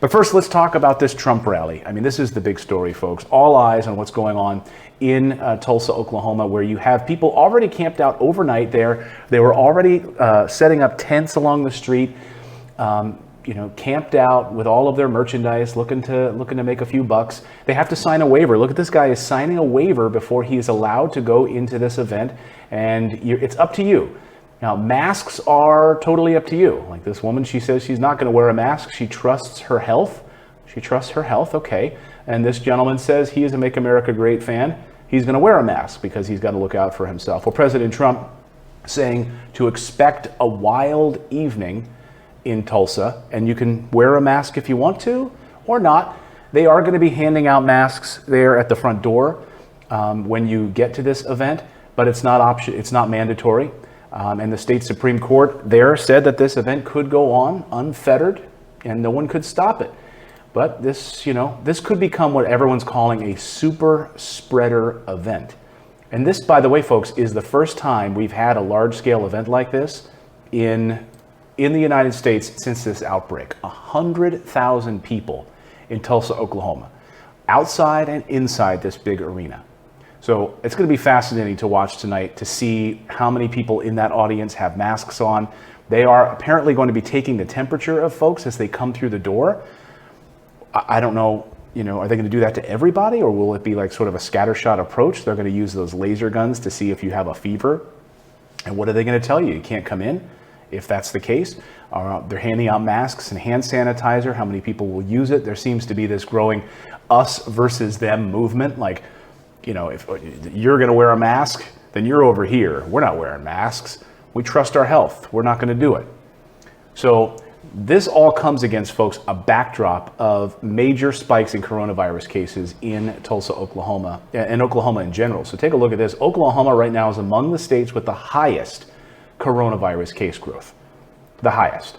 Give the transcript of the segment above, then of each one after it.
But first, let's talk about this Trump rally. I mean, this is the big story, folks. All eyes on what's going on in Tulsa, Oklahoma, where you have people already camped out overnight there. They were already setting up tents along the street, camped out with all of their merchandise, looking to make a few bucks. They have to sign a waiver. Look at this guy is signing a waiver before he is allowed to go into this event, and it's up to you. Now, masks are totally up to you. Like this woman, she says she's not going to wear a mask. She trusts her health. Okay. And this gentleman says he is a Make America Great fan. He's going to wear a mask because he's got to look out for himself. Well, President Trump saying to expect a wild evening in Tulsa, and you can wear a mask if you want to or not. They are going to be handing out masks there at the front door when you get to this event, but it's not mandatory. And the state Supreme Court there said that this event could go on unfettered and no one could stop it. But this could become what everyone's calling a super spreader event. And this, by the way, folks, is the first time we've had a large scale event like this in the United States since this outbreak. 100,000 people in Tulsa, Oklahoma, outside and inside this big arena. So it's going to be fascinating to watch tonight to see how many people in that audience have masks on. They are apparently going to be taking the temperature of folks as they come through the door. I don't know, are they going to do that to everybody, or will it be like sort of a scattershot approach? They're going to use those laser guns to see if you have a fever. And what are they going to tell you? You can't come in if that's the case. They're handing out masks and hand sanitizer. How many people will use it? There seems to be this growing us versus them movement. Like, if you're going to wear a mask, then you're over here. We're not wearing masks. We trust our health. We're not going to do it. So this all comes against, folks, a backdrop of major spikes in coronavirus cases in Tulsa, Oklahoma, and Oklahoma in general. So take a look at this. Oklahoma right now is among the states with the highest coronavirus case growth, the highest.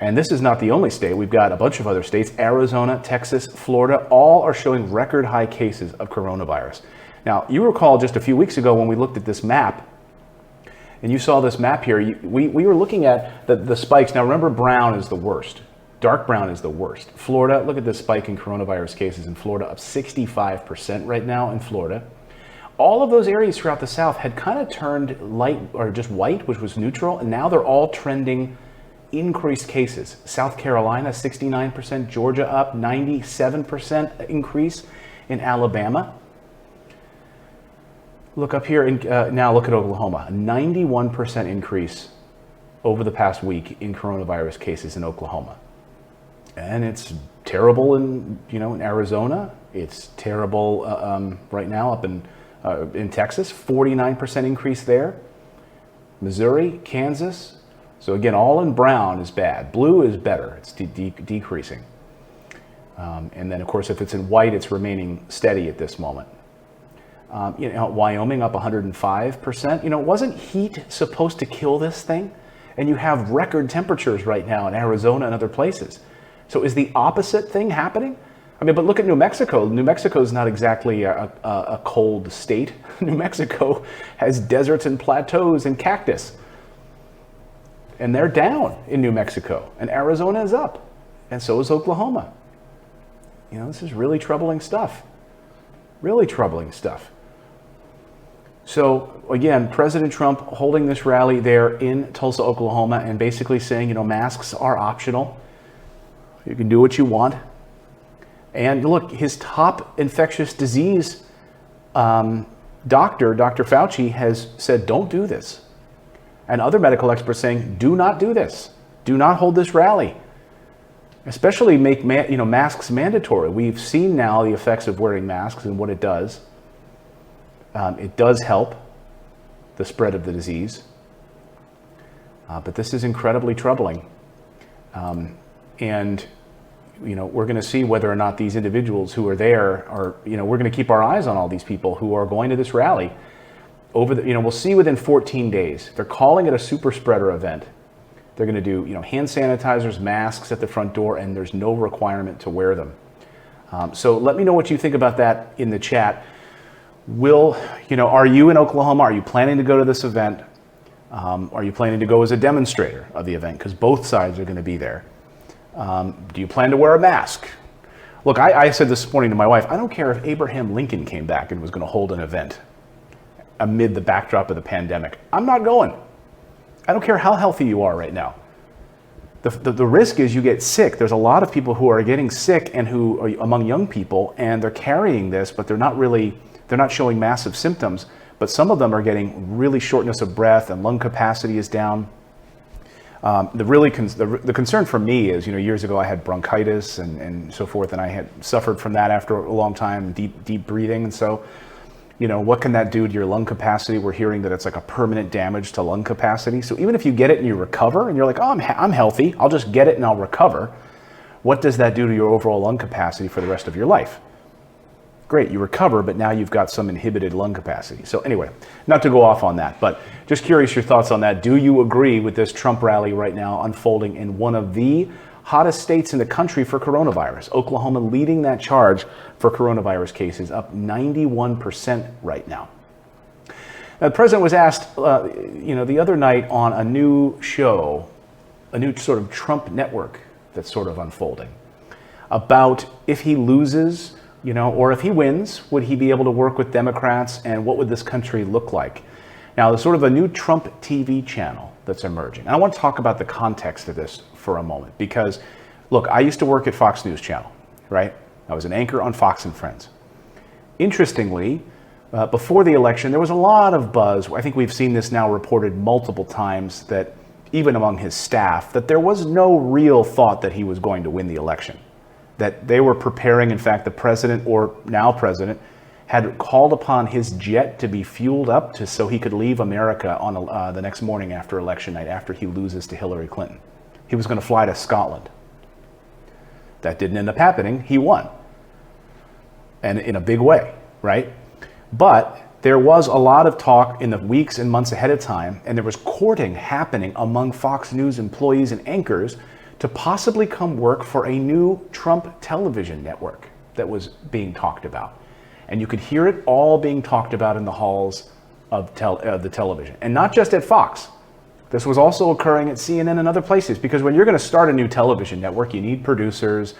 And this is not the only state. We've got a bunch of other states, Arizona, Texas, Florida, all are showing record high cases of coronavirus. Now, you recall just a few weeks ago when we looked at this map, and you saw this map here, we were looking at the spikes. Now, remember, brown is the worst. Dark brown is the worst. Florida, look at this spike in coronavirus cases in Florida, up 65% right now in Florida. All of those areas throughout the South had kind of turned light or just white, which was neutral, and now they're all trending increased cases. South Carolina, 69%, Georgia up 97% increase in Alabama. Look up here, now look at Oklahoma, a 91% increase over the past week in coronavirus cases in Oklahoma. And it's terrible in Arizona. It's terrible right now up in Texas, 49% increase there. Missouri, Kansas. So again, all in brown is bad. Blue is better. It's decreasing. And then, of course, if it's in white, it's remaining steady at this moment. Wyoming up 105%. Wasn't heat supposed to kill this thing? And you have record temperatures right now in Arizona and other places. So is the opposite thing happening? But look at New Mexico. New Mexico is not exactly a cold state. New Mexico has deserts and plateaus and cactus. And they're down in New Mexico. And Arizona is up. And so is Oklahoma. This is really troubling stuff. Really troubling stuff. So again, President Trump holding this rally there in Tulsa, Oklahoma, and basically saying, masks are optional. You can do what you want. And look, his top infectious disease doctor, Dr. Fauci, has said, don't do this. And other medical experts saying, do not do this. Do not hold this rally. Especially make masks mandatory. We've seen now the effects of wearing masks and what it does. It does help the spread of the disease. But this is incredibly troubling. And we're going to see whether or not these individuals who are there are, we're going to keep our eyes on all these people who are going to this rally. We'll see within 14 days. They're calling it a super spreader event. They're going to do, hand sanitizers, masks at the front door, and there's no requirement to wear them. So let me know what you think about that in the chat. Are you in Oklahoma? Are you planning to go to this event? Are you planning to go as a demonstrator of the event? Because both sides are going to be there. Do you plan to wear a mask? Look, I said this morning to my wife, I don't care if Abraham Lincoln came back and was going to hold an event amid the backdrop of the pandemic. I'm not going. I don't care how healthy you are right now. The risk is you get sick. There's a lot of people who are getting sick and who are among young people, and they're carrying this, but they're not showing massive symptoms. But some of them are getting really shortness of breath and lung capacity is down. The concern for me is, years ago I had bronchitis and so forth, and I had suffered from that after a long time, deep breathing. And so, what can that do to your lung capacity? We're hearing that it's like a permanent damage to lung capacity. So even if you get it and you recover and you're like, oh, I'm healthy, I'll just get it and I'll recover. What does that do to your overall lung capacity for the rest of your life? Great, you recover, but now you've got some inhibited lung capacity. So anyway, not to go off on that, but just curious your thoughts on that. Do you agree with this Trump rally right now unfolding in one of the hottest states in the country for coronavirus? Oklahoma leading that charge for coronavirus cases, up 91% right now. Now, the president was asked, the other night on a new show, a new sort of Trump network that's sort of unfolding, about if he loses, or if he wins, would he be able to work with Democrats, and what would this country look like? Now, there's sort of a new Trump TV channel that's emerging. And I want to talk about the context of this for a moment, because, look, I used to work at Fox News Channel, right? I was an anchor on Fox and Friends. Interestingly, before the election, there was a lot of buzz. I think we've seen this now reported multiple times, that even among his staff, that there was no real thought that he was going to win the election. That they were preparing, in fact, the president, or now president, had called upon his jet to be fueled up so he could leave America on the next morning after election night, after he loses to Hillary Clinton. He was going to fly to Scotland. That didn't end up happening. He won. And in a big way, right? But there was a lot of talk in the weeks and months ahead of time, and there was courting happening among Fox News employees and anchors to possibly come work for a new Trump television network that was being talked about. And you could hear it all being talked about in the halls of the television. And not just at Fox. This was also occurring at CNN and other places, because when you're going to start a new television network, you need producers,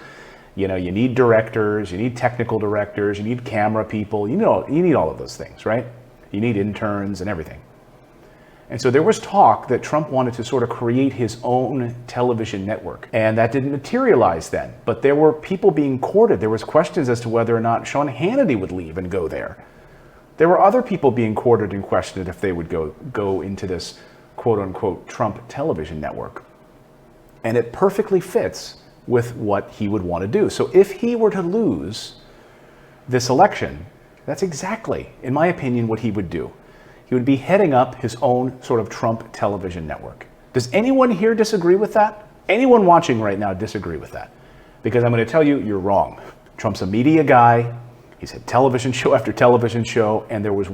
you need directors, you need technical directors, you need camera people, you need all of those things, right? You need interns and everything. And so there was talk that Trump wanted to sort of create his own television network. And that didn't materialize then. But there were people being courted. There was questions as to whether or not Sean Hannity would leave and go there. There were other people being courted and questioned if they would go into this quote-unquote Trump television network. And it perfectly fits with what he would want to do. So if he were to lose this election, that's exactly, in my opinion, what he would do. He would be heading up his own sort of Trump television network. Does anyone here disagree with that? Anyone watching right now disagree with that? Because I'm going to tell you, you're wrong. Trump's a media guy. He's had television show after television show, and there was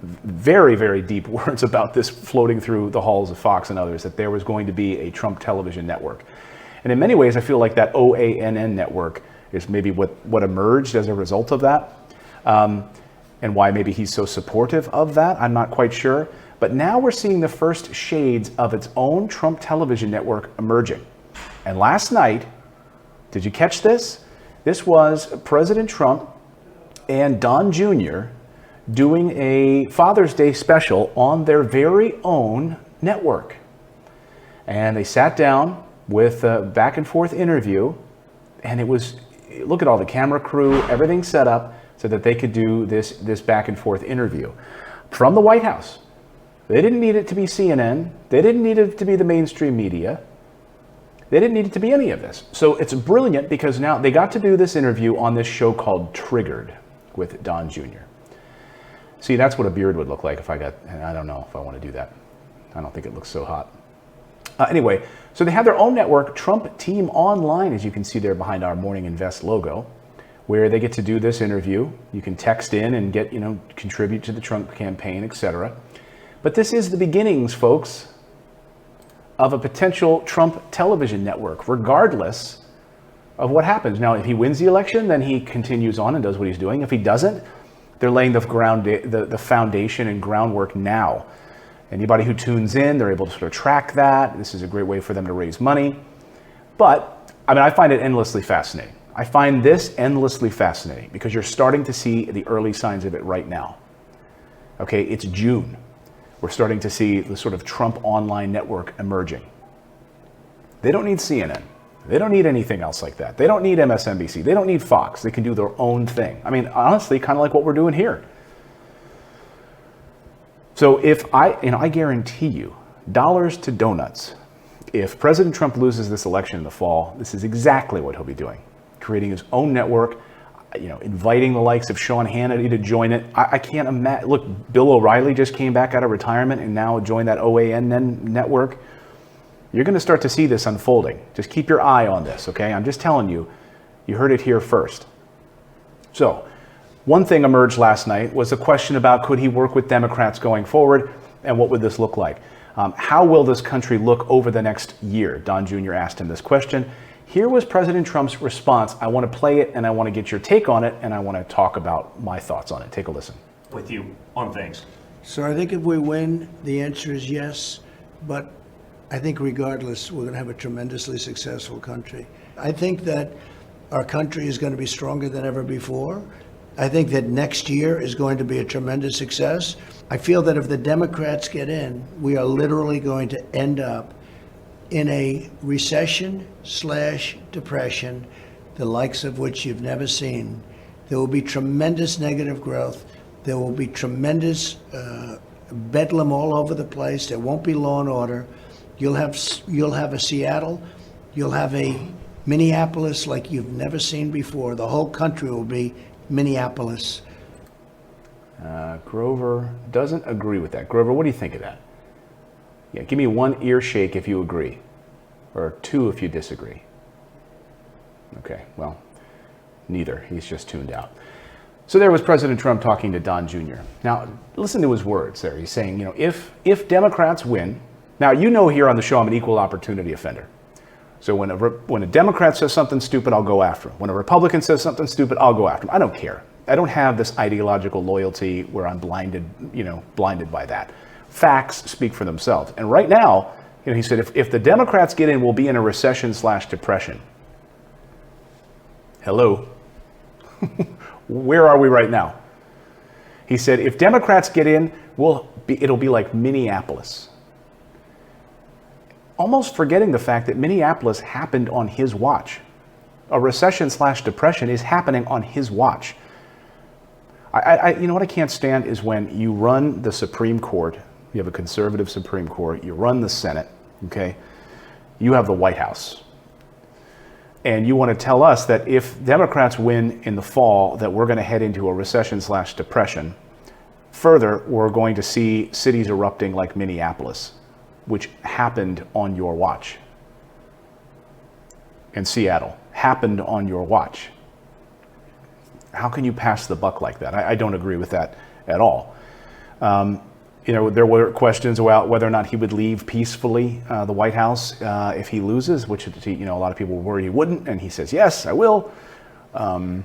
very, very deep words about this floating through the halls of Fox and others, that there was going to be a Trump television network. And in many ways, I feel like that OANN network is maybe what emerged as a result of that. And why maybe he's so supportive of that, I'm not quite sure. But now we're seeing the first shades of its own Trump television network emerging. And last night, did you catch this? This was President Trump and Don Jr. doing a Father's Day special on their very own network. And they sat down with a back and forth interview, and it was, look at all the camera crew, everything set up so that they could do this back and forth interview from the White House. They didn't need it to be CNN. They didn't need it to be the mainstream media. They didn't need it to be any of this. So it's brilliant, because now they got to do this interview on this show called Triggered with Don Jr. See, that's what a beard would look like if I don't know if I want to do that. I don't think it looks so hot. Anyway, so they have their own network, Trump Team Online, as you can see there behind our Morning Invest logo, where they get to do this interview. You can text in and get, contribute to the Trump campaign, etc. But this is the beginnings, folks, of a potential Trump television network, regardless of what happens. Now, if he wins the election, then he continues on and does what he's doing. If he doesn't, they're laying the foundation and groundwork now. Anybody who tunes in, they're able to sort of track that. This is a great way for them to raise money. But I mean, I find it endlessly fascinating. I find this endlessly fascinating because you're starting to see the early signs of it right now. Okay, it's June. We're starting to see the sort of Trump online network emerging. They don't need CNN. They don't need anything else like that. They don't need MSNBC. They don't need Fox. They can do their own thing. I mean, honestly, kind of like what we're doing here. So I guarantee you, dollars to donuts, if President Trump loses this election in the fall, this is exactly what he'll be doing. Creating his own network, inviting the likes of Sean Hannity to join it. I can't imagine. Look, Bill O'Reilly just came back out of retirement and now joined that OAN network. You're going to start to see this unfolding. Just keep your eye on this, okay? I'm just telling you, you heard it here first. So, one thing emerged last night was a question about could he work with Democrats going forward, and what would this look like? How will this country look over the next year? Don Jr. asked him this question. Here was President Trump's response. I want to play it, and I want to get your take on it, and I want to talk about my thoughts on it. Take a listen. With you on things. So I think if we win, the answer is yes, but I think regardless, we're going to have a tremendously successful country. I think that our country is going to be stronger than ever before. I think that next year is going to be a tremendous success. I feel that if the Democrats get in, we are literally going to end up in a recession/depression, the likes of which you've never seen. There will be tremendous negative growth. There will be tremendous bedlam all over the place. There won't be law and order. You'll have a Seattle. You'll have a Minneapolis like you've never seen before. The whole country will be Minneapolis. Grover doesn't agree with that. Grover, what do you think of that? Yeah, give me one ear shake if you agree, or two if you disagree. Okay, well, neither. He's just tuned out. So there was President Trump talking to Don Jr. Now, listen to his words there. He's saying, if Democrats win, now here on the show I'm an equal opportunity offender. So when a Democrat says something stupid, I'll go after him. When a Republican says something stupid, I'll go after him. I don't care. I don't have this ideological loyalty where I'm blinded by that. Facts speak for themselves. And right now, he said, if the Democrats get in, we'll be in a recession/depression. Hello. Where are we right now? He said, if Democrats get in, it'll be like Minneapolis. Almost forgetting the fact that Minneapolis happened on his watch. A recession/depression is happening on his watch. What I can't stand is when you run the Supreme Court, you have a conservative Supreme Court, you run the Senate, okay? You have the White House. And you want to tell us that if Democrats win in the fall, that we're going to head into a recession/depression. Further, we're going to see cities erupting like Minneapolis, which happened on your watch. And Seattle happened on your watch. How can you pass the buck like that? I don't agree with that at all. There were questions about whether or not he would leave peacefully the White House if he loses, which a lot of people were worried he wouldn't, and he says, yes, I will. I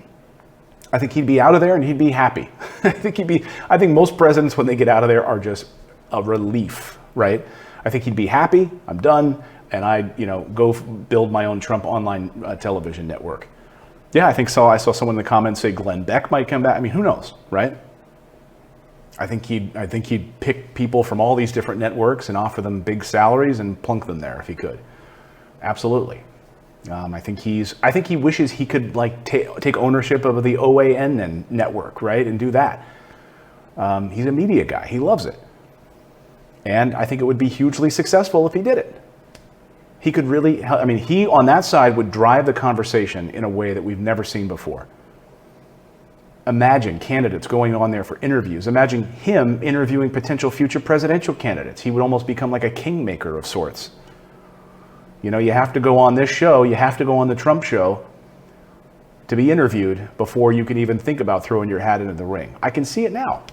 think he'd be out of there and he'd be happy. I think most presidents, when they get out of there, are just a relief, right? I think he'd be happy, I'm done, and I'd go build my own Trump online television network. Yeah, I saw someone in the comments say Glenn Beck might come back. I mean, who knows, right? I think he'd pick people from all these different networks and offer them big salaries and plunk them there if he could. Absolutely. I think he wishes he could take ownership of the OAN network, right, and do that. He's a media guy. He loves it. And I think it would be hugely successful if he did it. He could really, he on that side would drive the conversation in a way that we've never seen before. Imagine candidates going on there for interviews. Imagine him interviewing potential future presidential candidates. He would almost become like a kingmaker of sorts. You have to go on this show, you have to go on the Trump show to be interviewed before you can even think about throwing your hat into the ring. I can see it now.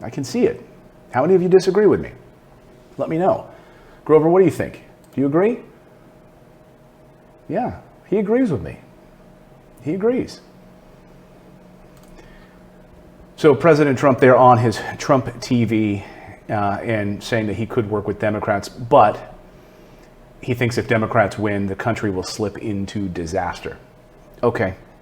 I can see it. How many of you disagree with me? Let me know. Grover, what do you think? Do you agree? Yeah, he agrees with me. He agrees. So President Trump there on his Trump TV and saying that he could work with Democrats, but he thinks if Democrats win, the country will slip into disaster. Okay.